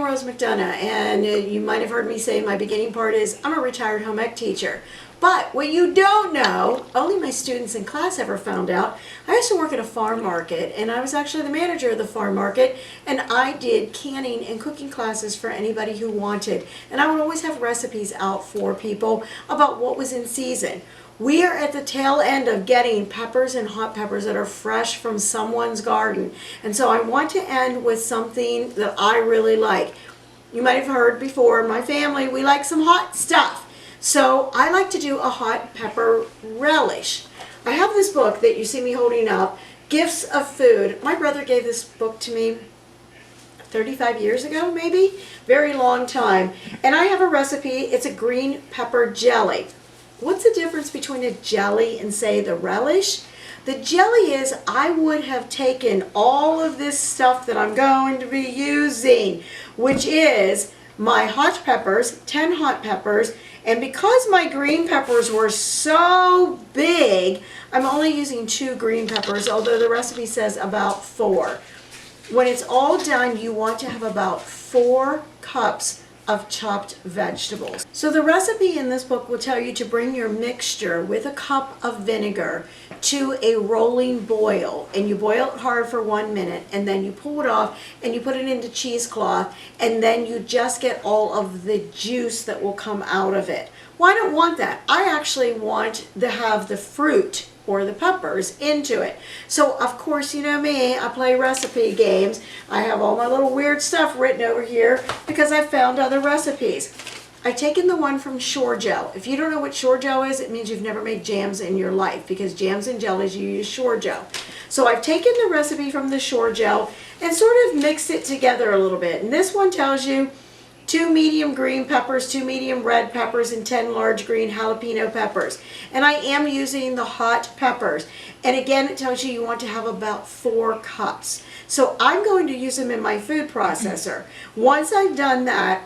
Rose McDonough, and you might have heard me say my beginning part is I'm a retired home ec teacher. But what you don't know, only my students in class ever found out, I used to work at a farm market, and I was actually the manager of the farm market, and I did canning and cooking classes for anybody who wanted. And I would always have recipes out for people about what was in season. We are at the tail end of getting peppers and hot peppers that are fresh from someone's garden. And so I want to end with something that I really like. You might have heard before, my family, we like some hot stuff. So I like to do a hot pepper relish. I have this book that you see me holding up, Gifts of Food. My brother gave this book to me 35 years ago, maybe? Very long time. And I have a recipe. It's a green pepper jelly. What's the difference between a jelly and, say, the relish? The jelly is I would have taken all of this stuff that I'm going to be using, which is my hot peppers, 10 hot peppers, and because my green peppers were so big, I'm only using 2 green peppers, although the recipe says about 4. When it's all done, you want to have about 4 cups of chopped vegetables. So the recipe in this book will tell you to bring your mixture with a cup of vinegar to a rolling boil, and you boil it hard for 1 minute, and then you pull it off and you put it into cheesecloth, and then you just get all of the juice that will come out of it. Well, I don't want that. I actually want to have the fruit or the peppers into it. So of course, you know me, I play recipe games. I have all my little weird stuff written over here because I found other recipes. I've taken the one from SureJell. If you don't know what SureJell is, it means you've never made jams in your life, because jams and jellies, you use SureJell. So I've taken the recipe from the SureJell and sort of mixed it together a little bit. And this one tells you 2 medium green peppers, 2 medium red peppers, and 10 large green jalapeno peppers. And I am using the hot peppers. And again, it tells you want to have about 4 cups. So I'm going to use them in my food processor. Once I've done that,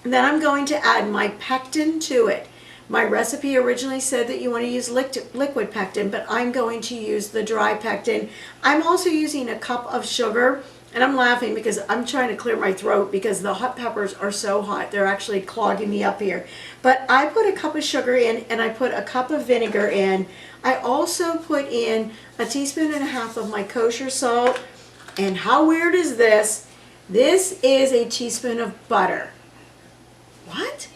then I'm going to add my pectin to it. My recipe originally said that you want to use liquid pectin, but I'm going to use the dry pectin. I'm also using a cup of sugar. And I'm laughing because I'm trying to clear my throat because the hot peppers are so hot. They're actually clogging me up here. But I put a cup of sugar in, and I put a cup of vinegar in. I also put in a 1.5 teaspoons of my kosher salt. And how weird is this? This is a teaspoon of butter. What?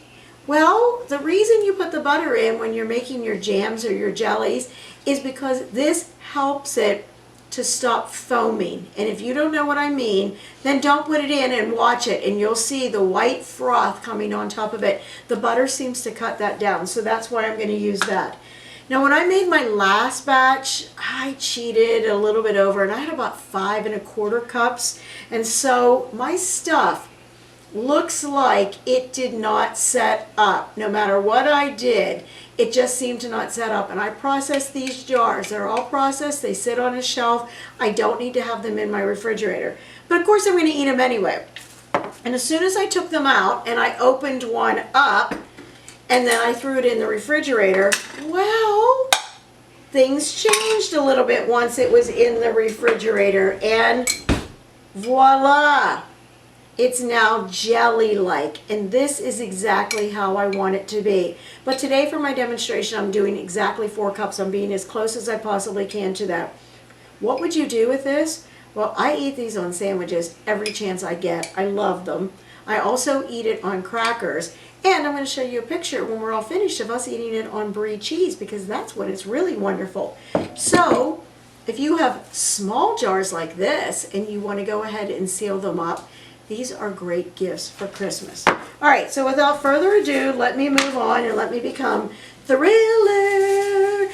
Well, the reason you put the butter in when you're making your jams or your jellies is because this helps it to stop foaming. And if you don't know what I mean, then don't put it in and watch it, and you'll see the white froth coming on top of it. The butter seems to cut that down, so that's why I'm going to use that. Now, when I made my last batch, I cheated a little bit over, and I had about 5¼ cups, and so my stuff looks like it did not set up. No matter what I did, it just seemed to not set up. And I processed these jars. They're all processed. They sit on a shelf. I don't need to have them in my refrigerator. But of course I'm going to eat them anyway. And as soon as I took them out and I opened one up and then I threw it in the refrigerator, well, things changed a little bit once it was in the refrigerator. And voila! It's now jelly-like, and this is exactly how I want it to be. But today for my demonstration, I'm doing exactly 4 cups. I'm being as close as I possibly can to that. What would you do with this? Well, I eat these on sandwiches every chance I get. I love them. I also eat it on crackers, and I'm going to show you a picture when we're all finished of us eating it on brie cheese, because that's when it's really wonderful. So, if you have small jars like this, and you want to go ahead and seal them up, these are great gifts for Christmas. All right, so without further ado, let me move on and let me become Thriller,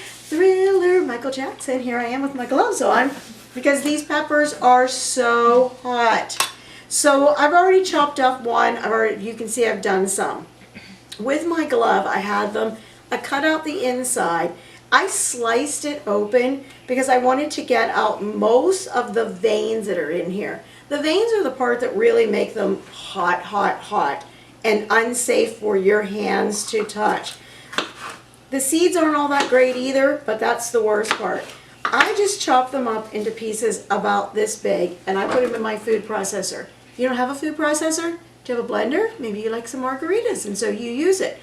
Michael Jackson. Here I am with my gloves on because these peppers are so hot. So I've already chopped up one. You can see I've done some. With my glove, I had them. I cut out the inside. I sliced it open because I wanted to get out most of the veins that are in here. The veins are the part that really make them hot, hot, hot and unsafe for your hands to touch. The seeds aren't all that great either, but that's the worst part. I just chopped them up into pieces about this big, and I put them in my food processor. You don't have a food processor? Do you have a blender? Maybe you like some margaritas and so you use it.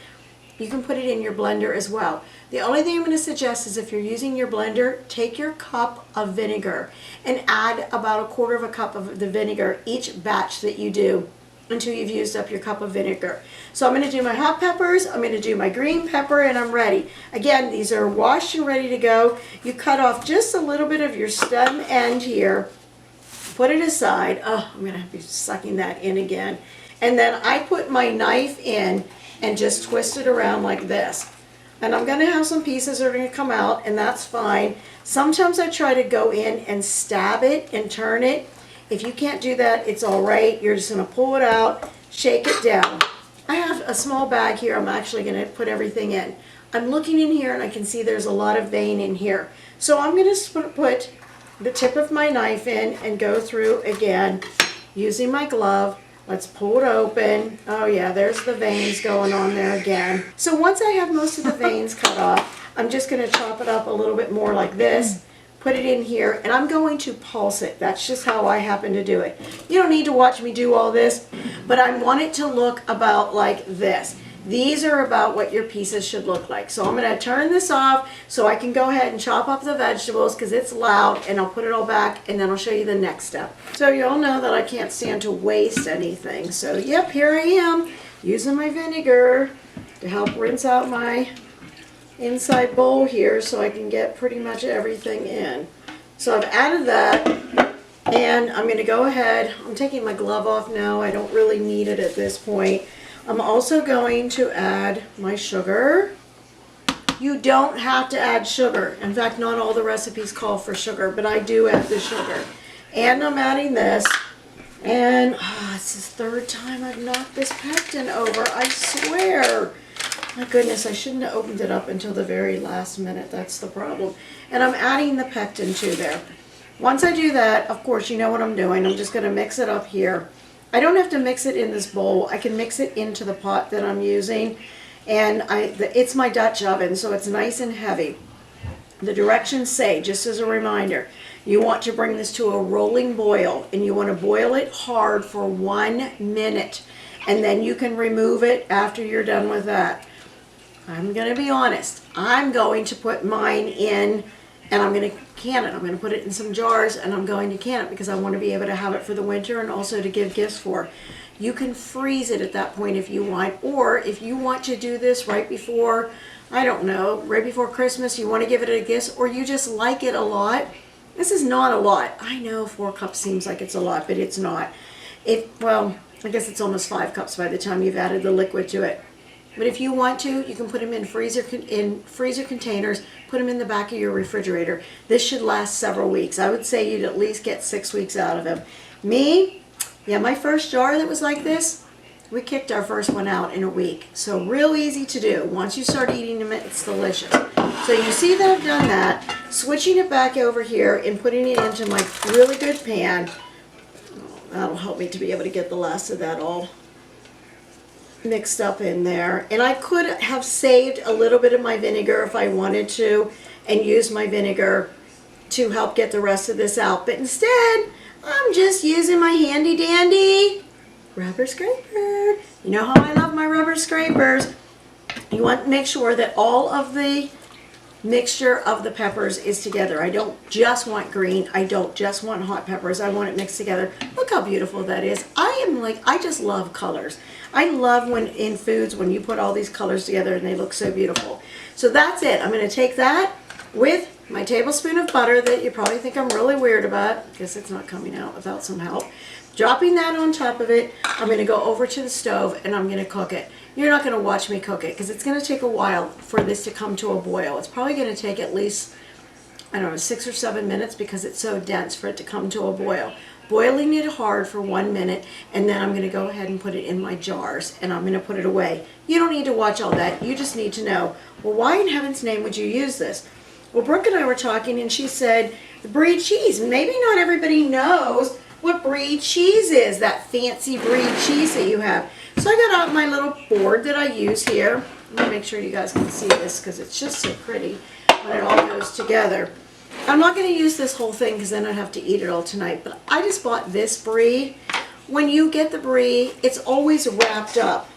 You can put it in your blender as well. The only thing I'm going to suggest is if you're using your blender, take your cup of vinegar and add about 1/4 cup of the vinegar each batch that you do until you've used up your cup of vinegar. So I'm going to do my hot peppers, I'm going to do my green pepper, and I'm ready. Again, these are washed and ready to go. You cut off just a little bit of your stem end here, put it aside. Oh, I'm going to be sucking that in again. And then I put my knife in and just twist it around like this. And I'm going to have some pieces that are going to come out, and that's fine. Sometimes I try to go in and stab it and turn it. If you can't do that, it's all right. You're just going to pull it out, shake it down. I have a small bag here I'm actually going to put everything in. I'm looking in here and I can see there's a lot of vein in here. So I'm going to put the tip of my knife in and go through again using my glove. Let's pull it open. Oh yeah, there's the veins going on there again. So once I have most of the veins cut off, I'm just going to chop it up a little bit more like this, put it in here, and I'm going to pulse it. That's just how I happen to do it. You don't need to watch me do all this, but I want it to look about like this. These are about what your pieces should look like. So I'm going to turn this off so I can go ahead and chop up the vegetables because it's loud, and I'll put it all back and then I'll show you the next step. So you all know that I can't stand to waste anything. So yep, here I am using my vinegar to help rinse out my inside bowl here so I can get pretty much everything in. So I've added that, and I'm going to go ahead. I'm taking my glove off now. I don't really need it at this point. I'm also going to add my sugar. You don't have to add sugar. In fact, not all the recipes call for sugar, but I do add the sugar. And I'm adding this. And it's the third time I've knocked this pectin over, I swear. My goodness, I shouldn't have opened it up until the very last minute. That's the problem. And I'm adding the pectin to there. Once I do that, of course, you know what I'm doing. I'm just going to mix it up here. I don't have to mix it in this bowl. I can mix it into the pot that I'm using. And it's my Dutch oven, so it's nice and heavy. The directions say, just as a reminder, you want to bring this to a rolling boil, and you want to boil it hard for 1 minute. And then you can remove it after you're done with that. I'm going to be honest. I'm going to put mine in, and I'm going to can it. I'm going to put it in some jars, and I'm going to can it because I want to be able to have it for the winter and also to give gifts for. You can freeze it at that point if you want, or if you want to do this right before, I don't know, right before Christmas, you want to give it a gift, or you just like it a lot. This is not a lot. I know 4 cups seems like it's a lot, but it's not. Well, I guess it's almost 5 cups by the time you've added the liquid to it. But if you want to, you can put them in freezer containers, put them in the back of your refrigerator. This should last several weeks. I would say you'd at least get 6 weeks out of them. My first jar that was like this, we kicked our first one out in a week. So real easy to do. Once you start eating them, it's delicious. So you see that I've done that, switching it back over here and putting it into my really good pan. That'll help me to be able to get the last of that all mixed up in there. And I could have saved a little bit of my vinegar if I wanted to and used my vinegar to help get the rest of this out. But instead, I'm just using my handy dandy rubber scraper. You know how I love my rubber scrapers. You want to make sure that all of the mixture of the peppers is together. I don't just want green. I don't just want hot peppers. I want it mixed together. Look how beautiful that is. I just love colors. I love when in foods when you put all these colors together and they look so beautiful. So that's it. I'm going to take that with my tablespoon of butter that you probably think I'm really weird about. Guess it's not coming out without some help. Dropping that on top of it, I'm going to go over to the stove and I'm going to cook it. You're not going to watch me cook it because it's going to take a while for this to come to a boil. It's probably going to take at least, I don't know, 6 or 7 minutes because it's so dense for it to come to a boil. Boiling it hard for 1 minute, and then I'm going to go ahead and put it in my jars and I'm going to put it away. You don't need to watch all that. You just need to know, well, why in heaven's name would you use this? Well, Brooke and I were talking and she said, the brie cheese. Maybe not everybody knows what brie cheese is, that fancy brie cheese that you have. So I got out my little board that I use here. Let me make sure you guys can see this because it's just so pretty when it all goes together. I'm not going to use this whole thing because then I'd have to eat it all tonight, but I just bought this brie when you get the brie, it's always wrapped up.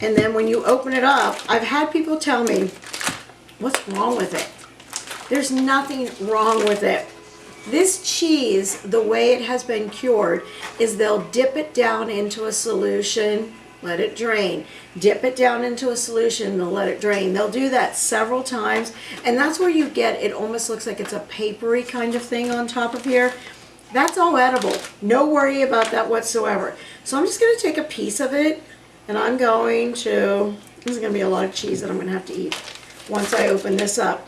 And then when you open it up, I've had people tell me, what's wrong with it? There's nothing wrong with it. This cheese, the way it has been cured, is they'll dip it down into a solution, let it drain. Dip it down into a solution, they'll let it drain. They'll do that several times, and that's where you get, it almost looks like it's a papery kind of thing on top of here. That's all edible. No worry about that whatsoever. So I'm just going to take a piece of it, and I'm going to, this is going to be a lot of cheese that I'm going to have to eat once I open this up.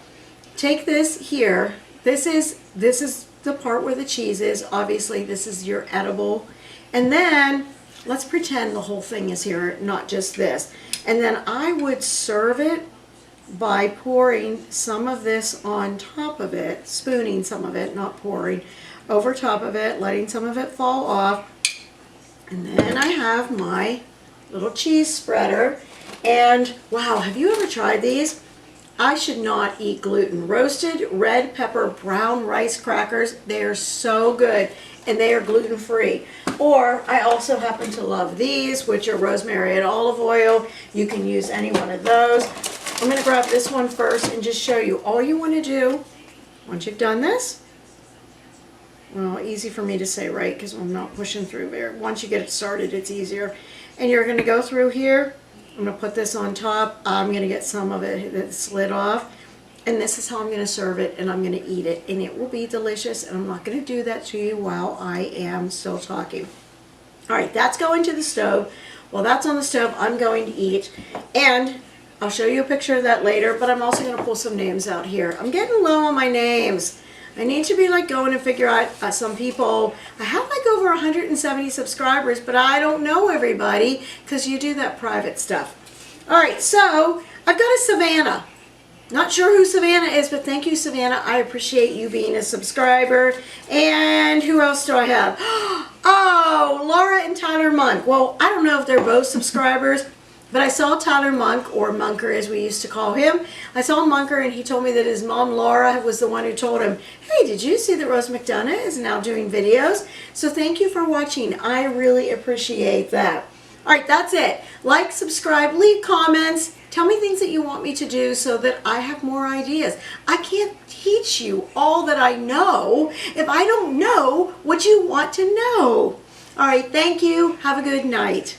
Take this here. This is the part where the cheese is. Obviously, this is your edible. And then, let's pretend the whole thing is here, not just this. And then I would serve it by pouring some of this on top of it, spooning some of it, not pouring, over top of it, letting some of it fall off. And then I have my little cheese spreader. And wow, have you ever tried these? I should not eat gluten. Roasted red pepper brown rice crackers, they are so good, and they are gluten-free. Or I also happen to love these, which are rosemary and olive oil. You can use any one of those. I'm going to grab this one first and just show you. All you want to do, once you've done this, well, easy for me to say, right, because I'm not pushing through there. Once you get it started, it's easier. And you're going to go through here. I'm going to put this on top. I'm going to get some of it that slid off. And this is how I'm going to serve it, and I'm going to eat it. And it will be delicious, and I'm not going to do that to you while I am still talking. All right, that's going to the stove. While that's on the stove, I'm going to eat. And I'll show you a picture of that later, but I'm also going to pull some names out here. I'm getting low on my names. I need to be like going and figure out some people. I have like over 170 subscribers, but I don't know everybody because you do that private stuff. All right, so I've got a Savannah. Not sure who Savannah is, but thank you, Savannah. I appreciate you being a subscriber. And who else do I have? Oh, Laura and Tyler Monk. Well, I don't know if they're both subscribers, but I saw Tyler Monk, or Munker as we used to call him. I saw Munker, and he told me that his mom, Laura, was the one who told him, hey, did you see that Rose McDonough is now doing videos? So thank you for watching. I really appreciate that. All right, that's it. Like, subscribe, leave comments. Tell me things that you want me to do so that I have more ideas. I can't teach you all that I know if I don't know what you want to know. All right, thank you. Have a good night.